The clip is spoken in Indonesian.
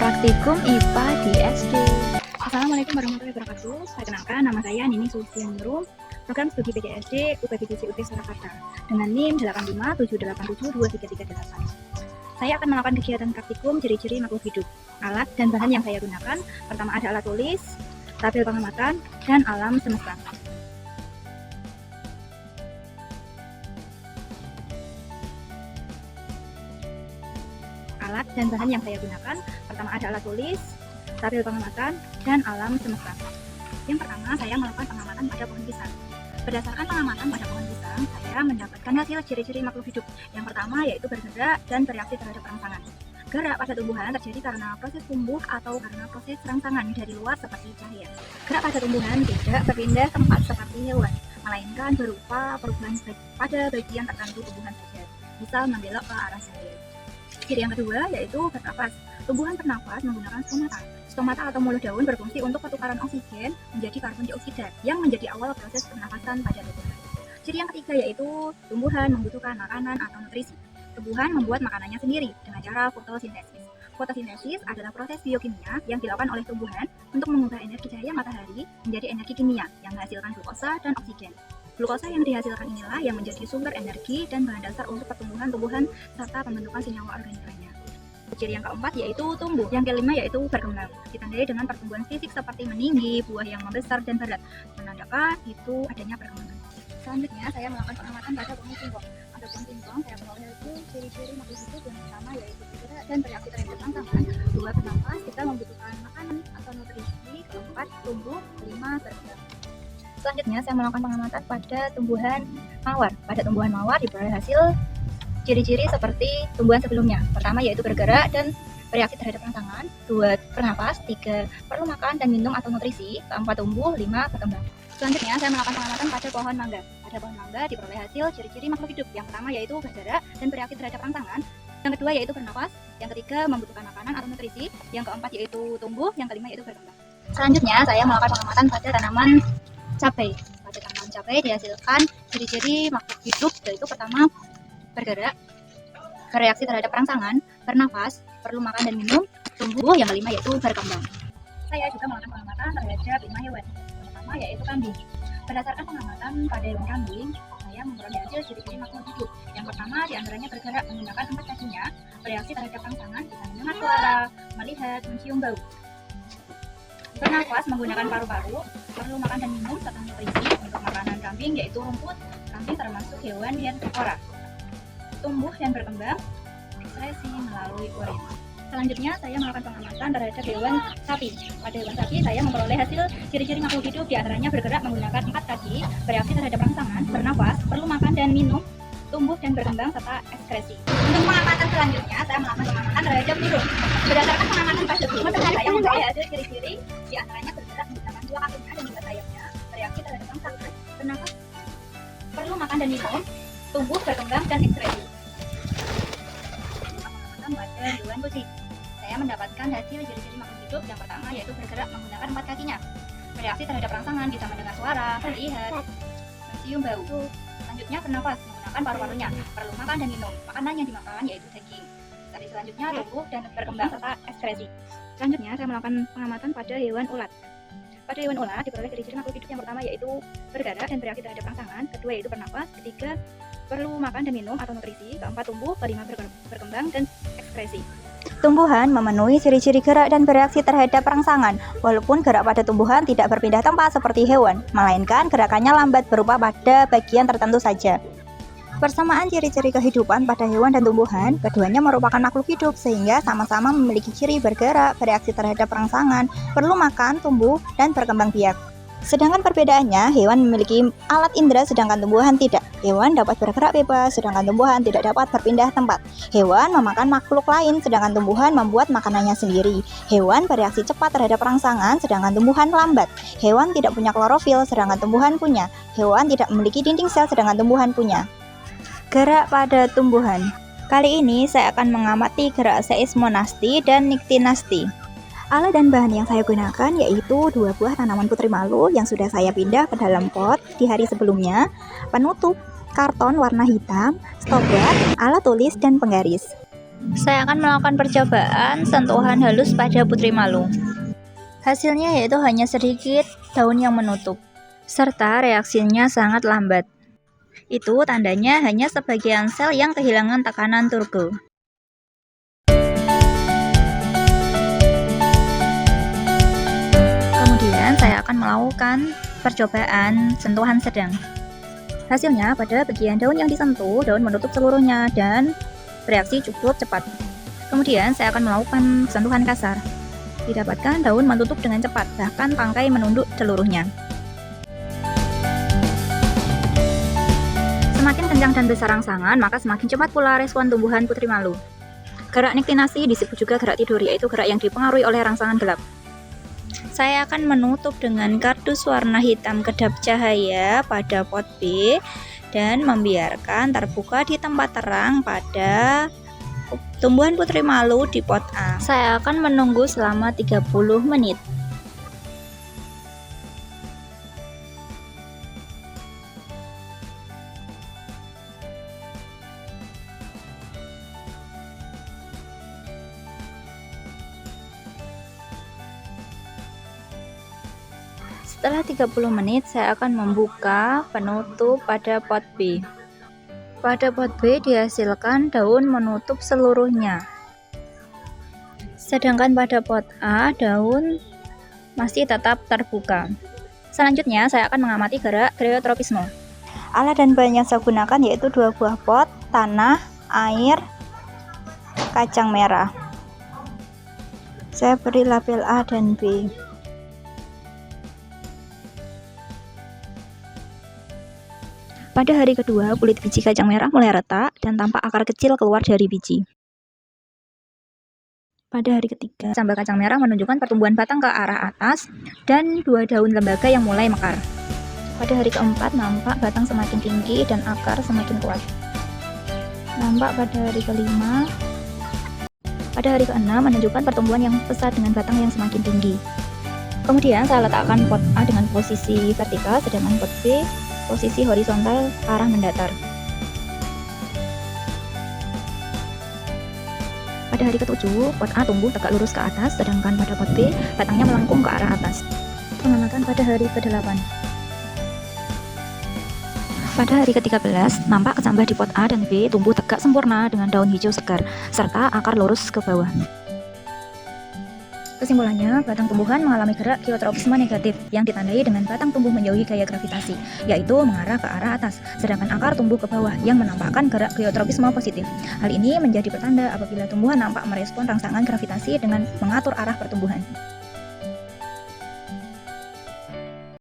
Praktikum IPA di SD. Assalamualaikum warahmatullahi wabarakatuh. Perkenalkan, nama saya Nini Sulistian Nurul, program studi PGSD UPBDC UT Surakarta dengan NIM 8578723338. Saya akan melakukan kegiatan praktikum ciri-ciri makhluk hidup. Alat dan bahan yang saya gunakan, pertama ada alat tulis, tabel pengamatan, dan alam semesta. Alat dan bahan yang saya gunakan, pertama ada alat tulis, tabel pengamatan, dan alam semesta. Yang pertama, saya melakukan pengamatan pada pohon pisang. Berdasarkan pengamatan pada pohon pisang, saya mendapatkan hasil ciri-ciri makhluk hidup. Yang pertama yaitu bergerak dan bereaksi terhadap rangsangan. Gerak pada tumbuhan terjadi karena proses tumbuh atau karena proses rangsangan dari luar seperti cahaya. Gerak pada tumbuhan tidak berpindah tempat seperti hewan, melainkan berupa perubahan pada bagian tertentu tumbuhan saja, misal membelok ke arah sendiri. Ciri yang kedua yaitu bernapas. Tumbuhan bernafas menggunakan stomata. Stomata atau mulut daun berfungsi untuk pertukaran oksigen menjadi karbon dioksida yang menjadi awal proses pernafasan pada tumbuhan. Ciri yang ketiga yaitu tumbuhan membutuhkan makanan atau nutrisi. Tumbuhan membuat makanannya sendiri dengan cara fotosintesis. Fotosintesis adalah proses biokimia yang dilakukan oleh tumbuhan untuk mengubah energi cahaya matahari menjadi energi kimia yang menghasilkan glukosa dan oksigen. Glukosa yang dihasilkan inilah yang menjadi sumber energi dan bahan dasar untuk pertumbuhan tumbuhan serta pembentukan senyawa organik lainnya. Ciri yang keempat yaitu tumbuh. Yang kelima yaitu berkembang. Ditandai dengan pertumbuhan fisik seperti meninggi, buah yang membesar dan berat, menandakan itu adanya perkembangan. Selanjutnya saya melakukan pengamatan pada pohon singkong. Pada pohon singkong saya peroleh hasil ciri-ciri makhluk hidup yang pertama yaitu bergerak dan bereaksi terhadap rangsangan. Dua, bernafas, kita membutuhkan makanan atau nutrisi. Keempat, tumbuh. Kelima, berkembang. Selanjutnya saya melakukan pengamatan pada tumbuhan mawar. Pada tumbuhan mawar diperoleh hasil ciri-ciri seperti tumbuhan sebelumnya. Pertama yaitu bergerak dan bereaksi terhadap rangsangan. Dua, bernafas. Tiga, perlu makan dan minum atau nutrisi. Keempat, tumbuh. Lima, berkembang. Selanjutnya saya melakukan pengamatan pada pohon mangga. Pada pohon mangga diperoleh hasil ciri-ciri makhluk hidup. Yang pertama yaitu bergerak dan bereaksi terhadap rangsangan. Yang kedua yaitu bernafas. Yang ketiga membutuhkan makanan atau nutrisi. Yang keempat yaitu tumbuh. Yang kelima yaitu berkembang. Selanjutnya saya melakukan pengamatan pada tanaman cabai. Pada tanaman cabai dihasilkan ciri-ciri makhluk hidup yaitu pertama bergerak, bereaksi terhadap rangsangan, bernafas, perlu makan dan minum, tumbuh. Yang kelima yaitu berkembang. Saya juga melakukan pengamatan terhadap 5 hewan. Yang pertama yaitu kambing. Berdasarkan pengamatan pada hewan kambing, saya memperoleh hasil ciri-ciri makhluk hidup. Yang pertama diantaranya bergerak menggunakan 4 kakinya, bereaksi terhadap rangsangan, bisa mendengar suara, melihat, mencium bau. Bernafas menggunakan paru-paru, perlu makan dan minum serta nutrisi. Untuk makanan kambing yaitu rumput. Kambing termasuk hewan herbivora. Tumbuh dan berkembang, ekskresi melalui urin. Selanjutnya saya melakukan pengamatan terhadap hewan sapi. Pada hewan sapi saya memperoleh hasil ciri-ciri makhluk hidup, diantaranya bergerak menggunakan 4 kaki, bereaksi terhadap rangsangan, bernafas, perlu makan dan minum, tumbuh dan berkembang serta ekskresi. Untuk pengamatan selanjutnya saya melakukan pengamatan terhadap burung. Berdasarkan pengamatan pada burung, saya memperoleh hasil ciri-ciri, diantaranya bergerak menggunakan 2 kakinya dan 2 sayapnya, bereaksi terhadap rangsangan, bernafas, perlu makan dan minum, tumbuh, berkembang dan ekskresi. Pengamatan pada hewan kucing. Saya mendapatkan hasil ciri-ciri makhluk hidup. Yang pertama yaitu bergerak menggunakan 4 kakinya, bereaksi terhadap rangsangan, bisa mendengar suara, melihat, mencium bau. Selanjutnya bernafas menggunakan paru-parunya, perlu makan dan minum. Makanan yang dimakan yaitu daging. Tadi selanjutnya tumbuh dan berkembang serta ekskresi. Selanjutnya saya melakukan pengamatan pada hewan ulat. Pada hewan ulat diperoleh ciri-ciri makhluk hidup. Yang pertama yaitu bergerak dan bereaksi terhadap rangsangan. Kedua yaitu bernafas. Ketiga perlu makan dan minum atau nutrisi. Keempat tumbuh. Kelima berkembang dan ekskresi. Tumbuhan memenuhi ciri-ciri gerak dan bereaksi terhadap rangsangan. Walaupun gerak pada tumbuhan tidak berpindah tempat seperti hewan, melainkan gerakannya lambat berupa pada bagian tertentu saja. Persamaan ciri-ciri kehidupan pada hewan dan tumbuhan, keduanya merupakan makhluk hidup sehingga sama-sama memiliki ciri bergerak, bereaksi terhadap rangsangan, perlu makan, tumbuh, dan berkembang biak. Sedangkan perbedaannya, hewan memiliki alat indera sedangkan tumbuhan tidak. Hewan dapat bergerak bebas sedangkan tumbuhan tidak dapat berpindah tempat. Hewan memakan makhluk lain sedangkan tumbuhan membuat makanannya sendiri. Hewan bereaksi cepat terhadap rangsangan sedangkan tumbuhan lambat. Hewan tidak punya klorofil sedangkan tumbuhan punya. Hewan tidak memiliki dinding sel sedangkan tumbuhan punya. Gerak pada tumbuhan. Kali ini saya akan mengamati gerak seismonasti dan niktinasti. Alat dan bahan yang saya gunakan yaitu 2 buah tanaman putri malu yang sudah saya pindah ke dalam pot di hari sebelumnya, penutup, karton warna hitam, stopper, alat tulis, dan penggaris. Saya akan melakukan percobaan sentuhan halus pada putri malu. Hasilnya yaitu hanya sedikit daun yang menutup, serta reaksinya sangat lambat. Itu tandanya hanya sebagian sel yang kehilangan tekanan turbo. Kemudian saya akan melakukan percobaan sentuhan sedang. Hasilnya pada bagian daun yang disentuh, daun menutup seluruhnya dan bereaksi cukup cepat. Kemudian saya akan melakukan sentuhan kasar. Didapatkan daun menutup dengan cepat, bahkan tangkai menunduk seluruhnya. Semakin kencang dan besar rangsangan, maka semakin cepat pula respon tumbuhan putri malu. Gerak niktinasi disebut juga gerak tidur, yaitu gerak yang dipengaruhi oleh rangsangan gelap. Saya akan menutup dengan kardus warna hitam kedap cahaya pada pot B dan membiarkan terbuka di tempat terang pada tumbuhan putri malu di pot A. Saya akan menunggu selama 30 menit. Setelah 30 menit, saya akan membuka penutup pada pot B. Pada pot B dihasilkan daun menutup seluruhnya. Sedangkan pada pot A, daun masih tetap terbuka. Selanjutnya, saya akan mengamati gerak geotropisme. Alat dan bahan yang saya gunakan yaitu 2 buah pot, tanah, air, kacang merah. Saya beri label A dan B. Pada hari kedua, kulit biji kacang merah mulai retak dan tampak akar kecil keluar dari biji. Pada hari ketiga, sambal kacang merah menunjukkan pertumbuhan batang ke arah atas dan 2 daun lembaga yang mulai mekar. Pada hari keempat, nampak batang semakin tinggi dan akar semakin kuat. Nampak pada hari kelima. Pada hari keenam menunjukkan pertumbuhan yang pesat dengan batang yang semakin tinggi. Kemudian saya letakkan pot A dengan posisi vertikal, sedangkan pot B posisi horizontal arah mendatar. Pada hari ke-7, pot A tumbuh tegak lurus ke atas, sedangkan pada pot B batangnya melengkung ke arah atas. Pengamatan pada hari ke-8. Pada hari ke-13, nampak kecambah di pot A dan B tumbuh tegak sempurna dengan daun hijau segar, serta akar lurus ke bawah. Kesimpulannya, batang tumbuhan mengalami gerak geotropisme negatif yang ditandai dengan batang tumbuh menjauhi gaya gravitasi, yaitu mengarah ke arah atas, sedangkan akar tumbuh ke bawah yang menampakkan gerak geotropisme positif. Hal ini menjadi pertanda apabila tumbuhan nampak merespon rangsangan gravitasi dengan mengatur arah pertumbuhan.